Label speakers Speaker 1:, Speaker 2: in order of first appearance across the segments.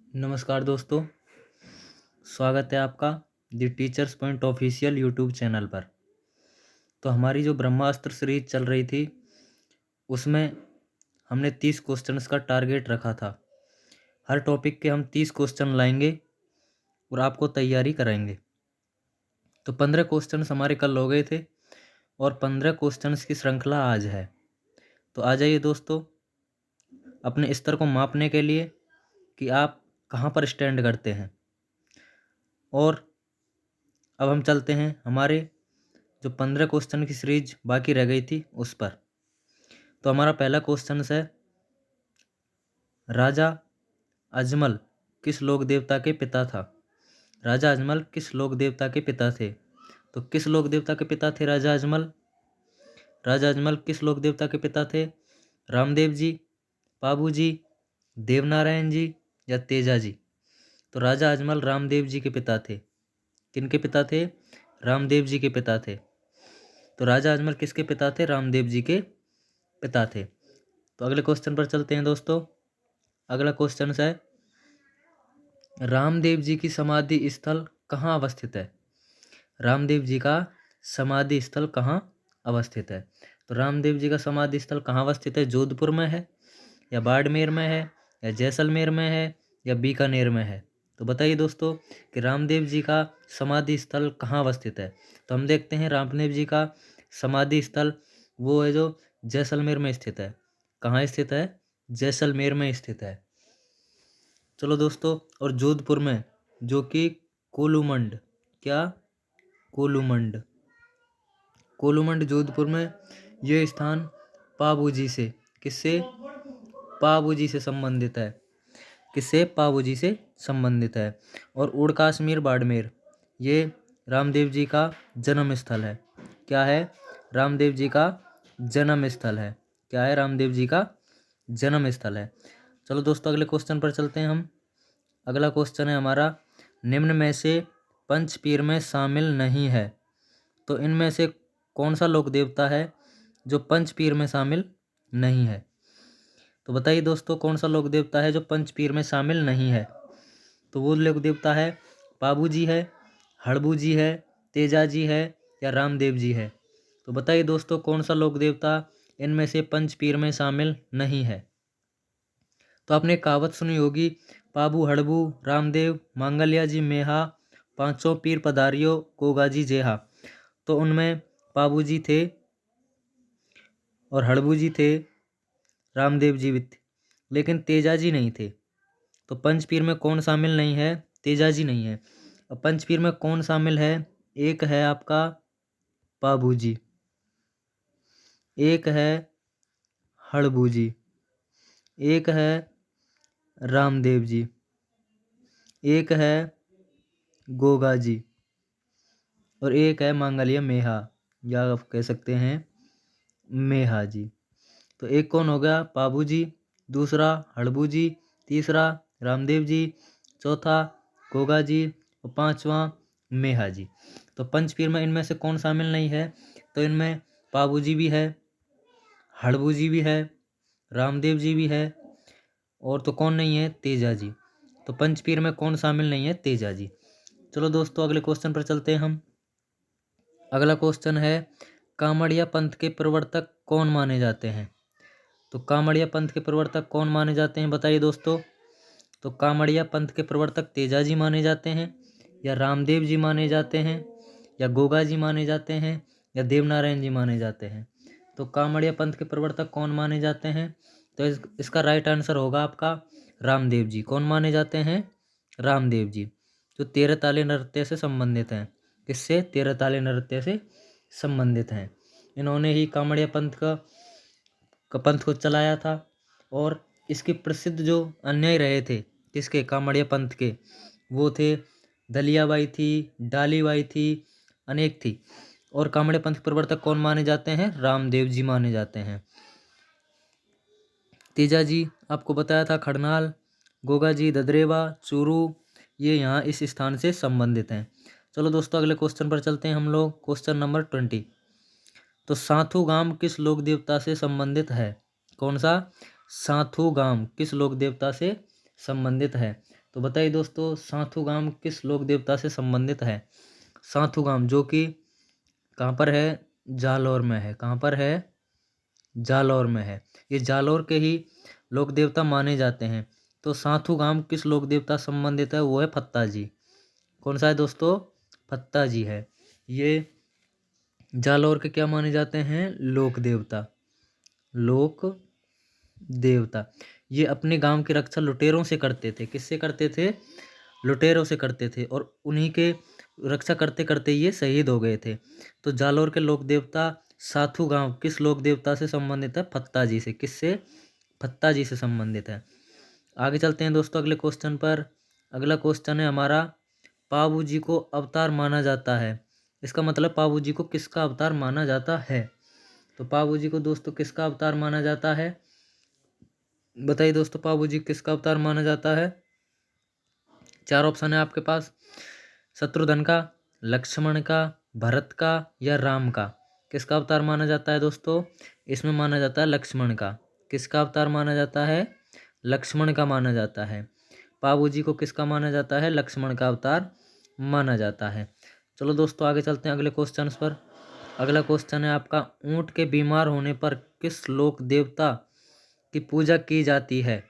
Speaker 1: नमस्कार दोस्तों, स्वागत है आपका the teachers point official YouTube channel पर। तो हमारी जो ब्रह्मास्त्र सीरीज चल रही थी उसमें हमने 30 क्वेश्चंस का टारगेट रखा था। हर टॉपिक के हम 30 क्वेश्चन लाएंगे और आपको तैयारी कराएंगे। तो 15 क्वेश्चंस हमारे कल हो गए थे और 15 क्वेश्चंस की श्रृंखला आज है। तो आ जाइए दोस्तों, अपने स्तर को मापने के लिए कि आप कहाँ पर स्टैंड करते हैं। और अब हम चलते हैं हमारे जो 15 क्वेश्चन की सीरीज बाकी रह गई थी उस पर। तो हमारा पहला क्वेश्चन है, राजा अजमल किस लोक देवता के पिता था? राजा अजमल किस लोक देवता के पिता थे? तो किस लोक देवता के पिता थे राजा अजमल? राजा अजमल किस लोक देवता के पिता थे? रामदेव जी, पाबू जी, देवनारायण जी या तेजा जी? तो राजा अजमल रामदेव जी के पिता थे। किनके पिता थे? रामदेव जी के पिता थे। तो राजा अजमल किसके पिता थे? रामदेव जी के पिता थे। तो अगले क्वेश्चन पर चलते हैं दोस्तों। अगला क्वेश्चन है, रामदेव जी की समाधि स्थल कहाँ अवस्थित है? रामदेव जी का समाधि स्थल कहाँ अवस्थित है? तो रामदेव जी का समाधि स्थल कहाँ अवस्थित है? जोधपुर में है या बाड़मेर में है या जैसलमेर में है या बीकानेर में है? तो बताइए दोस्तों कि रामदेव जी का समाधि स्थल कहाँ अवस्थित है। तो हम देखते हैं रामदेव जी का समाधि स्थल वो है जो जैसलमेर में स्थित है। कहाँ स्थित है? जैसलमेर में स्थित है। चलो दोस्तों, और जोधपुर में जो कि कोलूमंड, क्या? कोलूमंड, कोलूमंड जोधपुर में ये स्थान पाबूजी से, किससे? पाबूजी से संबंधित है। किससे? पाबूजी से संबंधित है। और उड़ कश्मीर बाड़मेर ये रामदेव जी का जन्म स्थल है। क्या है? रामदेव जी का जन्म स्थल है। क्या है? रामदेव जी का जन्म स्थल है। चलो दोस्तों, अगले क्वेश्चन पर चलते हैं हम। अगला क्वेश्चन है हमारा, निम्न में से पंचपीर में शामिल नहीं है। तो इनमें से कौन सा लोक देवता है जो पंचपीर में शामिल नहीं है? तो बताइए दोस्तों, कौन सा लोक देवता है जो पंचपीर में शामिल नहीं है? तो वो लोक देवता है पाबू जी है, हड़बू जी है, तेजा जी है या रामदेव जी है? तो बताइए दोस्तों, कौन सा लोक देवता इनमें से पंचपीर में शामिल नहीं है? तो आपने कहावत सुनी होगी, पाबू हड़बू रामदेव मांगल्या जी मेहा, पांचों पीर पधारियो गोगा जी जेहा। तो उनमें पाबू जी थे और हड़बू जी थे, रामदेव जी भी थे, लेकिन तेजा जी नहीं थे। तो पंचपीर में कौन शामिल नहीं है? तेजा जी नहीं है। अब पंचपीर में कौन शामिल है? एक है आपका पाबू जी, एक है हड़बू जी, एक है रामदेव जी, एक है गोगा जी और एक है मांगल्य मेहा, या आप कह सकते हैं मेहा जी। तो एक कौन हो गया? पाबू जी, दूसरा हड़बू जी, तीसरा रामदेव जी, चौथा गोगा जी और पांचवा मेहा जी। तो पंचपीर में इनमें से कौन शामिल नहीं है? तो इनमें पाबू जी भी है, हड़बू जी भी है, रामदेव जी भी है और तो कौन नहीं है? तेजा जी। तो पंचपीर में कौन शामिल नहीं है? तेजा जी। चलो दोस्तों, अगले क्वेश्चन पर चलते हैं हम। अगला क्वेश्चन है, कामड़िया पंथ के प्रवर्तक कौन माने जाते हैं? तो कामड़िया पंथ के प्रवर्तक कौन माने जाते हैं? बताइए दोस्तों। तो कामड़िया पंथ के प्रवर्तक तेजा जी माने जाते हैं या रामदेव जी माने जाते हैं या गोगा जी माने जाते हैं या देवनारायण जी माने जाते हैं? तो कामड़िया पंथ के प्रवर्तक कौन माने जाते हैं? तो इसका राइट आंसर होगा आपका रामदेव जी। कौन माने जाते हैं? रामदेव जी, जो 13 ताले नृत्य से संबंधित हैं। किससे? 13 ताले नृत्य से संबंधित हैं। इन्होंने ही कामड़िया पंथ को चलाया था। और इसके प्रसिद्ध जो अन्यायी रहे थे, किसके? कामड़िया पंथ के, वो थे दलियाबाई थी, डालीबाई थी, अनेक थी। और कामड़िया पंथ के प्रवर्तक कौन माने जाते हैं? रामदेव जी माने जाते हैं। तेजा जी आपको बताया था खड़नाल, गोगा जी ददरेवा, चूरू, ये यहाँ इस स्थान से संबंधित हैं। चलो दोस्तों, अगले क्वेश्चन पर चलते हैं हम लोग। Question number 20। तो साथू गांव किस लोक देवता से संबंधित है? कौन सा? साथू गांव किस लोक देवता से संबंधित है? तो बताइए दोस्तों, साथूगाम किस लोक देवता से संबंधित है? साथूगाम जो कि कहाँ पर है? जालौर में है। कहाँ पर है? जालौर में है। ये जालौर के ही लोक देवता माने जाते हैं। तो साथूगाम किस लोक देवता से संबंधित है? वो है फत्ता जी। कौन सा है दोस्तों? फत्ता जी है। ये जालौर के क्या माने जाते हैं? लोक देवता। लोक देवता। ये अपने गांव की रक्षा लुटेरों से करते थे। किससे करते थे? लुटेरों से करते थे, और उन्हीं के रक्षा करते करते ये शहीद हो गए थे। तो जालौर के लोक देवता साथू गांव किस लोक देवता से संबंधित है? फत्ता जी से। किससे? फत्ता जी से संबंधित है। आगे चलते हैं दोस्तों अगले क्वेश्चन पर। अगला क्वेश्चन है हमारा, पाबू जी को अवतार माना जाता है। इसका मतलब पाबू जी को किसका अवतार माना जाता है? तो पाबू जी को दोस्तों किसका अवतार माना जाता है? बताइए दोस्तों, पाबू जी किसका अवतार माना जाता है? चार ऑप्शन है आपके पास, शत्रुघ्न का, लक्ष्मण का, भरत का या राम का। किसका अवतार माना जाता है दोस्तों? इसमें माना जाता है लक्ष्मण का। किसका अवतार माना जाता है? लक्ष्मण का माना जाता है। पाबू जी को किसका माना जाता है? लक्ष्मण का अवतार माना जाता है। चलो दोस्तों आगे चलते हैं अगले क्वेश्चन पर। अगला क्वेश्चन है आपका, ऊंट के बीमार होने पर किस लोक देवता की पूजा की जाती है?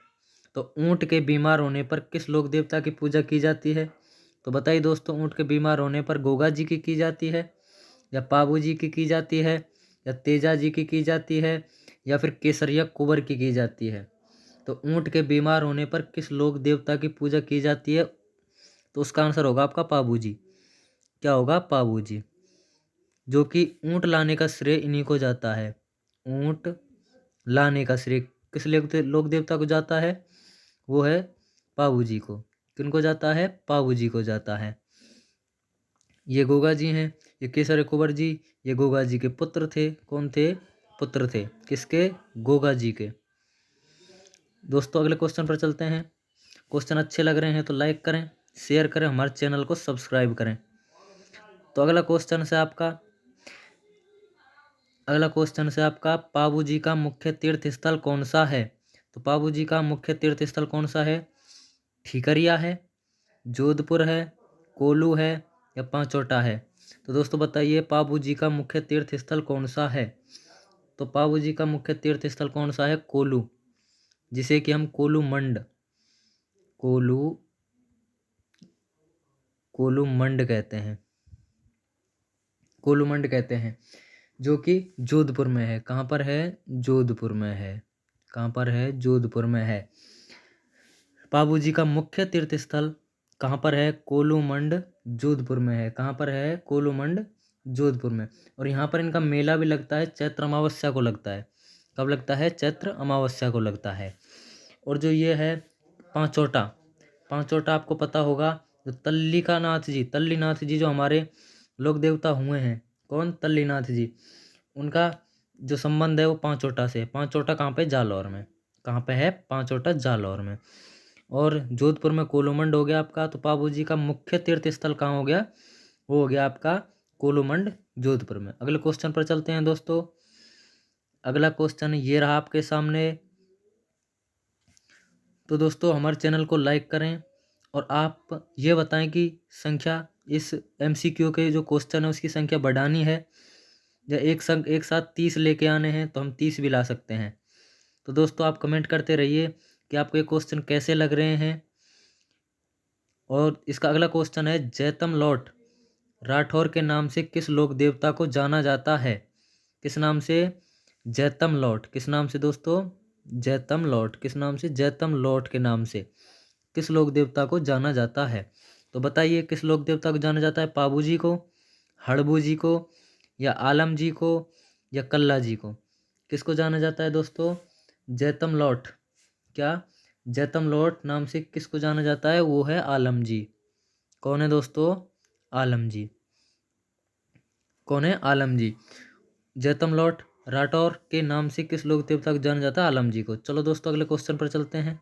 Speaker 1: तो ऊंट के बीमार होने पर किस लोक देवता की पूजा की जाती है? तो बताइए दोस्तों, ऊंट के बीमार होने पर गोगा जी की जाती है, या पाबू जी की जाती है, या तेजा जी की जाती है, या फिर केसरिया कुंवर की जाती है? तो ऊंट के बीमार होने पर किस लोक देवता की पूजा की जाती है? तो उसका आंसर होगा आपका पाबू जी। क्या होगा? पाबू जी। जो कि ऊंट लाने का श्रेय इन्हीं को जाता है। ऊंट लाने का श्रेय किस लोक देवता को जाता है? वो है पाबू जी को। किनको जाता है? पाबू जी को जाता है। ये गोगा जी हैं, ये केसर कुंवर जी, ये गोगा जी के पुत्र थे। कौन थे? पुत्र थे किसके? गोगा जी के। दोस्तों अगले क्वेश्चन पर चलते हैं। क्वेश्चन अच्छे लग रहे हैं तो लाइक करें, शेयर करें, हमारे चैनल को सब्सक्राइब करें। तो अगला क्वेश्चन से आपका पाबू जी का मुख्य तीर्थ स्थल कौन सा है? तो पाबू जी का मुख्य तीर्थ स्थल कौन सा है? ठीकरिया है, जोधपुर है, कोल्लू है, या पांचोटा है? तो दोस्तों बताइए, पाबू जी का मुख्य तीर्थ स्थल कौन सा है? तो पाबू जी का मुख्य तीर्थ स्थल कौन सा है? कोल्लू, जिसे कि हम कोलूमंड कहते हैं। कोलूमंड कहते हैं, जो कि जोधपुर में है। कहाँ पर है? जोधपुर में है। कहाँ पर है? जोधपुर में है। पाबू जी का मुख्य तीर्थ स्थल कहाँ पर है? कोलूमंड, जोधपुर में है। कहाँ पर है? कोलूमंड, जोधपुर में। और यहाँ पर इनका मेला भी लगता है, चैत्र अमावस्या को लगता है। कब लगता है? चैत्र अमावस्या को लगता है। और जो ये है पांचोटा, पांचोटा आपको पता होगा, जो तल्लीनाथ जी जो हमारे लोक देवता हुए हैं। कौन? तल्लीनाथ जी। उनका जो संबंध है वो पांचोटा से। पांचोटा कहाँ पे? जालौर में। कहाँ पे है? पांचोटा, जालौर में। और जोधपुर में कोलूमंड हो गया आपका। तो पाबू जी का मुख्य तीर्थ स्थल कहाँ हो गया? वो हो गया आपका कोलूमंड, जोधपुर में। अगले क्वेश्चन पर चलते हैं दोस्तों। अगला क्वेश्चन ये रहा आपके सामने। तो दोस्तों हमारे चैनल को लाइक करें, और आप ये बताएं कि संख्या, इस MCQ के जो क्वेश्चन है उसकी संख्या बढ़ानी है, या एक साथ 30 लेके आने हैं तो हम 30 भी ला सकते हैं। तो दोस्तों आप कमेंट करते रहिए कि आपको ये क्वेश्चन कैसे लग रहे हैं। और इसका अगला क्वेश्चन है, जैतम लौट राठौर के नाम से किस लोक देवता को जाना जाता है? किस नाम से? जैतम लौट। किस नाम से दोस्तों? जैतम लौट। किस नाम से? जैतम लौट के नाम से किस लोक देवता को जाना जाता है? तो बताइए, किस लोक देवता को जाना जाता है? पाबू जी को, हड़बू जी को, या आलम जी को, या कल्ला जी को? किसको जाना जाता है दोस्तों? जैतम लौट। क्या? जैतम लौट नाम से किसको जाना जाता है? वो है आलम जी। कौन है दोस्तों? आलम जी। कौन है? आलम जी। जैतम लौट राठौर के नाम से किस लोक देवता को जाना जाता है? आलम जी को। चलो दोस्तों अगले क्वेश्चन पर चलते हैं।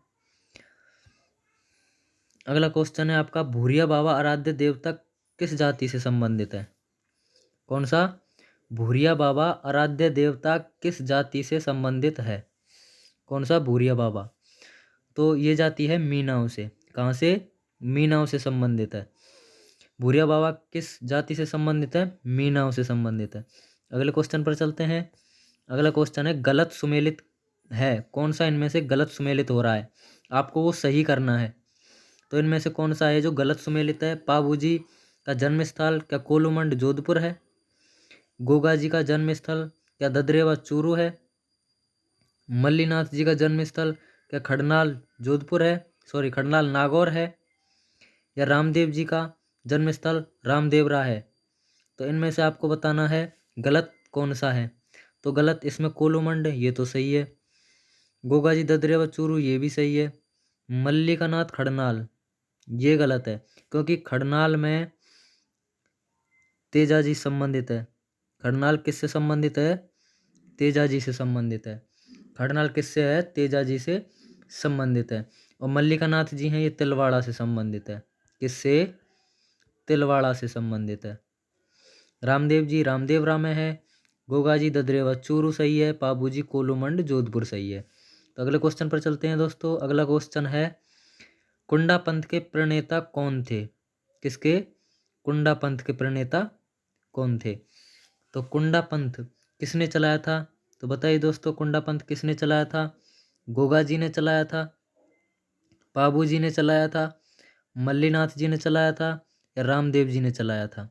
Speaker 1: अगला क्वेश्चन है आपका, भूरिया बाबा आराध्य देवता किस जाति से संबंधित है? कौन सा? भूरिया बाबा आराध्य देवता किस जाति से संबंधित है? कौन सा? भूरिया बाबा। तो ये जाति है मीनाओं से। कहाँ से? मीनाओं से संबंधित है। भूरिया बाबा किस जाति से संबंधित है? मीनाओं से संबंधित है। अगले क्वेश्चन पर चलते हैं। अगला क्वेश्चन है गलत सुमेलित है, कौन सा इनमें से गलत सुमेलित हो रहा है, आपको वो सही करना है। तो इनमें से कौन सा है जो गलत सुमेलित है? पाबूजी का जन्म स्थल क्या कोलूमंड जोधपुर है? गोगा जी का जन्म स्थल क्या ददरेवा चूरू है? मल्लीनाथ जी का जन्म स्थल क्या खड़नाल जोधपुर है, सॉरी खड़नाल नागौर है? या रामदेव जी का जन्म स्थल रामदेवरा है? तो इनमें से आपको बताना है गलत कौन सा है। तो गलत इसमें कोलूमंड, ये तो सही है। गोगा जी ददरेवा चूरू, ये भी सही है। मल्लिकानाथ खड़नाल, ये गलत है, क्योंकि खड़नाल में तेजाजी संबंधित है। खड़नाल किससे संबंधित है? तेजाजी से संबंधित है। खड़नाल किससे है? तेजाजी से संबंधित है। और मल्लिकानाथ जी हैं, ये तिलवाड़ा से संबंधित है। किससे? तिलवाड़ा से संबंधित है। रामदेव जी रामदेवरा में है। गोगा जी ददरेवा चूरू सही है। पाबूजी कोलूमंड जोधपुर सही है। तो अगले क्वेश्चन पर चलते हैं दोस्तों। अगला क्वेश्चन है कुंडा पंथ के प्रणेता कौन थे? किसके? कुंडा पंथ के प्रणेता कौन थे? तो कुंडा पंथ किसने चलाया था? तो बताइए दोस्तों, कुंडा पंथ किसने चलाया था? गोगा जी ने चलाया था, पाबू जी ने चलाया था, मल्लीनाथ जी ने चलाया था, या रामदेव जी ने चलाया था?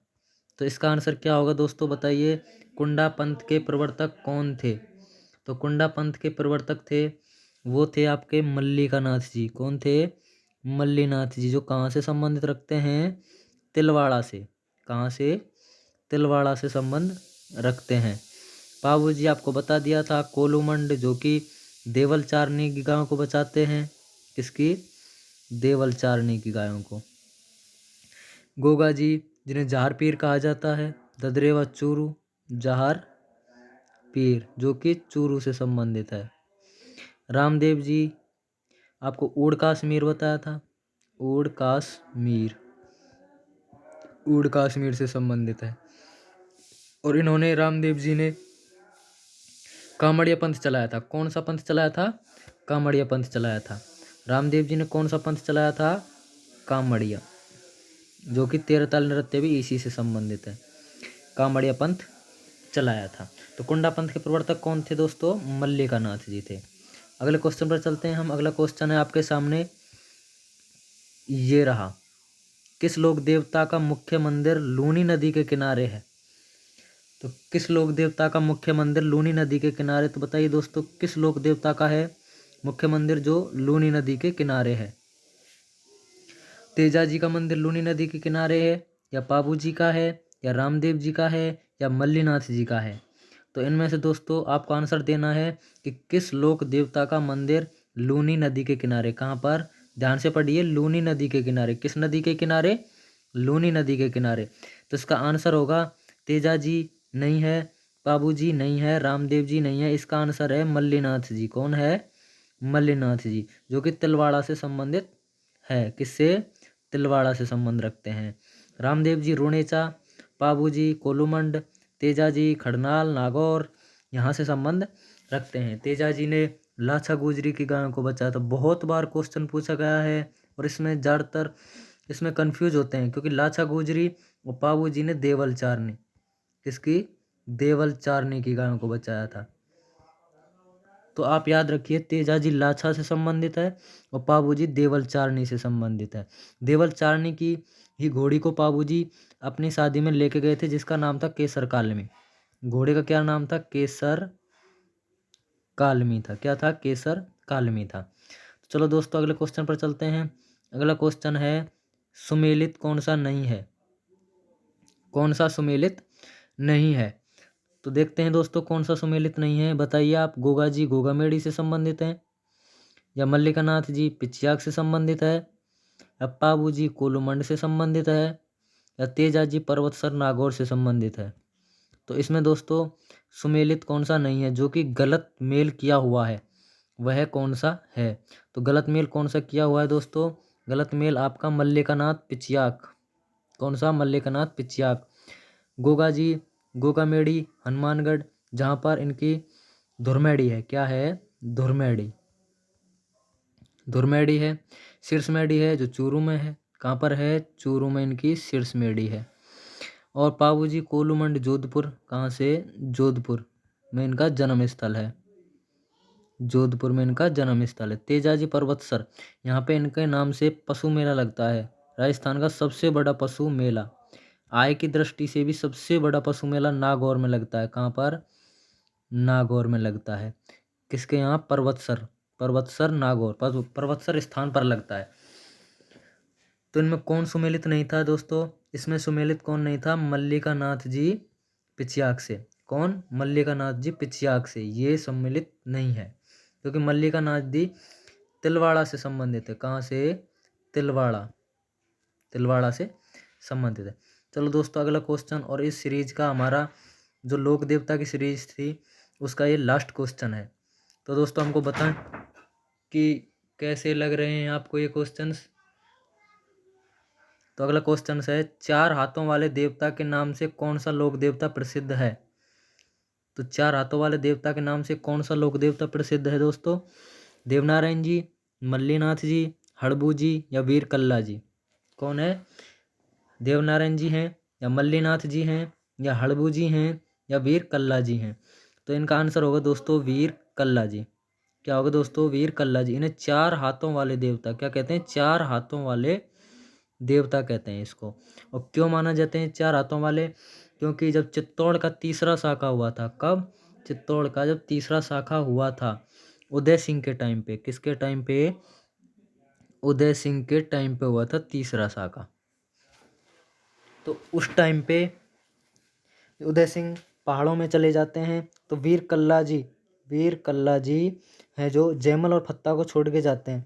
Speaker 1: तो इसका आंसर क्या होगा दोस्तों, बताइए। कुंडा पंथ के प्रवर्तक कौन थे? तो कुंडा पंथ के प्रवर्तक थे, वो थे आपके मल्लिकानाथ जी। कौन थे? मल्लीनाथ जी, जो कहाँ से संबंधित रखते हैं? तिलवाड़ा से। कहाँ से? तिलवाड़ा से संबंध रखते हैं। पाबू जी आपको बता दिया था कोलूमंड, जो कि देवल चारनी की गायों को बचाते हैं। किसकी? देवल चारनी की गायों को। गोगा जी जिन्हें जहार पीर कहा जाता है, ददरेवा चूरू जहार पीर, जो कि चूरू से संबंधित है। रामदेव जी आपको ऊड़ काश्मीर बताया था, ऊड़ काश्मीर, ऊड़ काश्मीर से संबंधित है। और इन्होंने, रामदेव जी ने कामड़िया पंथ चलाया था। कौन सा पंथ चलाया था? कामड़िया पंथ चलाया था। रामदेव जी ने कौन सा पंथ चलाया था? कामड़िया, जो कि 13 ताल नृत्य भी इसी से संबंधित है। कामड़िया पंथ चलाया था। तो कुंडा पंथ के प्रवर्तक कौन थे दोस्तों? मल्लिकानाथ जी थे। अगले क्वेश्चन पर चलते हैं हम। अगला क्वेश्चन है आपके सामने, ये रहा। किस लोक देवता का मुख्य मंदिर लूनी नदी के किनारे है? तो किस लोक देवता का मुख्य मंदिर लूनी नदी के किनारे? तो बताइए दोस्तों, किस लोक देवता का है मुख्य मंदिर जो लूनी नदी के किनारे है? तेजा जी का मंदिर लूनी नदी के किनारे है, या पाबू जी का है, या रामदेव जी का है, या मल्लीनाथ जी का है? तो इनमें से दोस्तों आपको आंसर देना है कि किस लोक देवता का मंदिर लूनी नदी के किनारे, कहाँ पर? ध्यान से पढ़िए, लूनी नदी के किनारे। किस नदी के किनारे? लूनी नदी के किनारे। तो इसका आंसर होगा, तेजा जी नहीं है, पाबू जी नहीं है, रामदेव जी नहीं है। इसका आंसर है मल्लीनाथ जी। कौन है? मल्लीनाथ जी, जो कि तिलवाड़ा से संबंधित है। किससे? तिलवाड़ा से संबंध रखते हैं। रामदेव जी रुणेचा, पाबू जी कोलूमंड, तेजा जी खड़नाल नागौर, यहाँ से संबंध रखते हैं। तेजा जी ने लाछा गुजरी की गायों को बचाया था। बहुत बार क्वेश्चन पूछा गया है और इसमें ज़्यादातर इसमें कंफ्यूज होते हैं, क्योंकि लाछा गुजरी और पाबू जी ने देवल चारनी, किसकी? देवल चारनी की गायों को बचाया था। तो आप याद रखिए, तेजा जी लाछा से संबंधित है और पाबू जी देवल चारनी से संबंधित है। देवल चारनी की ही घोड़ी को पाबू जी अपनी शादी में लेके गए थे, जिसका नाम था केसर कालमी। घोड़े का क्या नाम था? केसर कालमी था। क्या था? केसर कालमी था। तो चलो दोस्तों अगले क्वेश्चन पर चलते हैं। अगला क्वेश्चन है, सुमेलित कौन सा नहीं है? कौन सा सुमेलित नहीं है? तो देखते हैं दोस्तों कौन सा सुमेलित नहीं है, बताइए आप। गोगा जी गोगामेड़ी से संबंधित हैं, या मल्लिकानाथ जी पिचियाक से संबंधित है, या पाबू जी कोलूमंड से संबंधित है, या तेजा जी पर्वतसर नागौर से संबंधित है? तो इसमें दोस्तों सुमेलित कौन सा नहीं है जो कि गलत मेल किया हुआ है, वह कौन सा है? तो गलत मेल कौन सा किया हुआ है दोस्तों? गलत मेल आपका मल्लिकानाथ पिचियाक। कौन सा? मल्लिकानाथ पिचियाक। गोगा जी गोगामेड़ी हनुमानगढ़, जहाँ पर इनकी धुरमेड़ी है। क्या है? धुरमेड़ी। धुरमेड़ी है। शीर्षमेड़ी है जो चूरू में है। कहाँ पर है? चूरू में इनकी शीर्षमेड़ी है। और पाबूजी कोलूमंड जोधपुर कहाँ से? जोधपुर में इनका जन्म स्थल है। जोधपुर में इनका जन्म स्थल है। तेजाजी पर्वतसर, यहाँ पे इनके नाम से पशु मेला लगता है। राजस्थान का सबसे बड़ा पशु मेला, आय की दृष्टि से भी सबसे बड़ा पशु मेला नागौर में लगता है। कहाँ पर? नागौर में लगता है। किसके यहाँ? पर्वतसर, पर्वतसर नागौर, पर्वतसर स्थान पर लगता है। तो इनमें कौन सुमेलित नहीं था दोस्तों? इसमें सुमेलित कौन नहीं था? मल्लिका नाथ जी पिछयाक से। कौन? मल्लिका नाथ जी पिछयाक से ये सम्मिलित नहीं है, क्योंकि मल्लिका नाथ जी तिलवाड़ा से संबंधित है। कहाँ से? तिलवाड़ा, तिलवाड़ा से संबंधित है। चलो दोस्तों अगला क्वेश्चन, और इस सीरीज का हमारा जो लोक देवता की सीरीज थी उसका ये लास्ट क्वेश्चन है। तो दोस्तों हमको बताएं कि कैसे लग रहे हैं आपको ये क्वेश्चंस। तो अगला क्वेश्चन है, चार हाथों वाले देवता के नाम से कौन सा लोक देवता प्रसिद्ध है? तो चार हाथों वाले देवता के नाम से कौन सा लोक देवता प्रसिद्ध है दोस्तों? देवनारायण जी, मल्लीनाथ जी, हड़बू जी या वीर कल्ला जी? कौन है? देवनारायण जी हैं या मल्लीनाथ जी हैं या हड़बू जी हैं या वीर कल्ला जी हैं? तो इनका आंसर होगा दोस्तों वीर कल्ला जी। क्या होगा दोस्तों? वीर कल्ला जी। इन्हें चार हाथों वाले देवता क्या कहते हैं? चार हाथों वाले देवता कहते हैं इसको। और क्यों माना जाते हैं चार हाथों वाले? क्योंकि जब चित्तौड़ का तीसरा शाखा हुआ था, कब? चित्तौड़ का जब तीसरा शाखा हुआ था उदय सिंह के टाइम पे। किसके टाइम पे? उदय सिंह के टाइम पे हुआ था तीसरा शाखा। तो उस टाइम पे उदय सिंह पहाड़ों में चले जाते हैं, तो वीर कल्ला जी हैं जो जयमल और फत्ता को छोड़ के जाते हैं।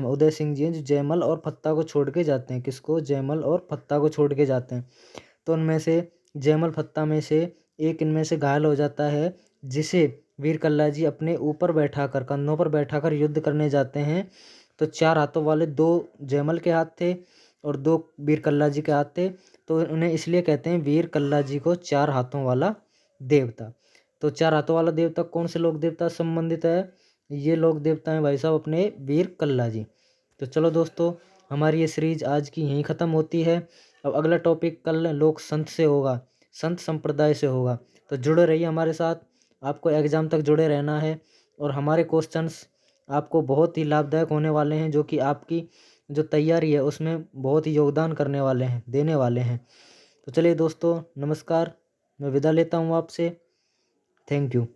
Speaker 1: उदय सिंह जी हैं जो जयमल और फत्ता को छोड़ के जाते हैं। किसको? जयमल और फत्ता को छोड़ के जाते हैं। तो उनमें से जयमल फत्ता में से एक इनमें से घायल हो जाता है, जिसे वीर कल्ला जी अपने ऊपर बैठाकर, कंधों पर बैठाकर युद्ध करने जाते हैं। तो चार हाथों वाले दो जयमल के हाथ थे और दो वीर कल्ला जी के हाथ थे, तो उन्हें इसलिए कहते हैं वीर कल्ला जी को चार हाथों वाला देवता। तो चार हाथों वाला देवता कौन से लोक देवता संबंधित है? ये लोक देवता हैं भाई साहब अपने वीर कल्ला जी। तो चलो दोस्तों हमारी ये सीरीज आज की यहीं ख़त्म होती है। अब अगला टॉपिक कल लोक संत से होगा, संत संप्रदाय से होगा। तो जुड़े रहिए हमारे साथ, आपको एग्ज़ाम तक जुड़े रहना है और हमारे क्वेश्चंस आपको बहुत ही लाभदायक होने वाले हैं, जो कि आपकी जो तैयारी है उसमें बहुत ही योगदान करने वाले हैं, देने वाले हैं। तो चलिए दोस्तों नमस्कार, मैं विदा लेता हूँ आपसे। Thank you.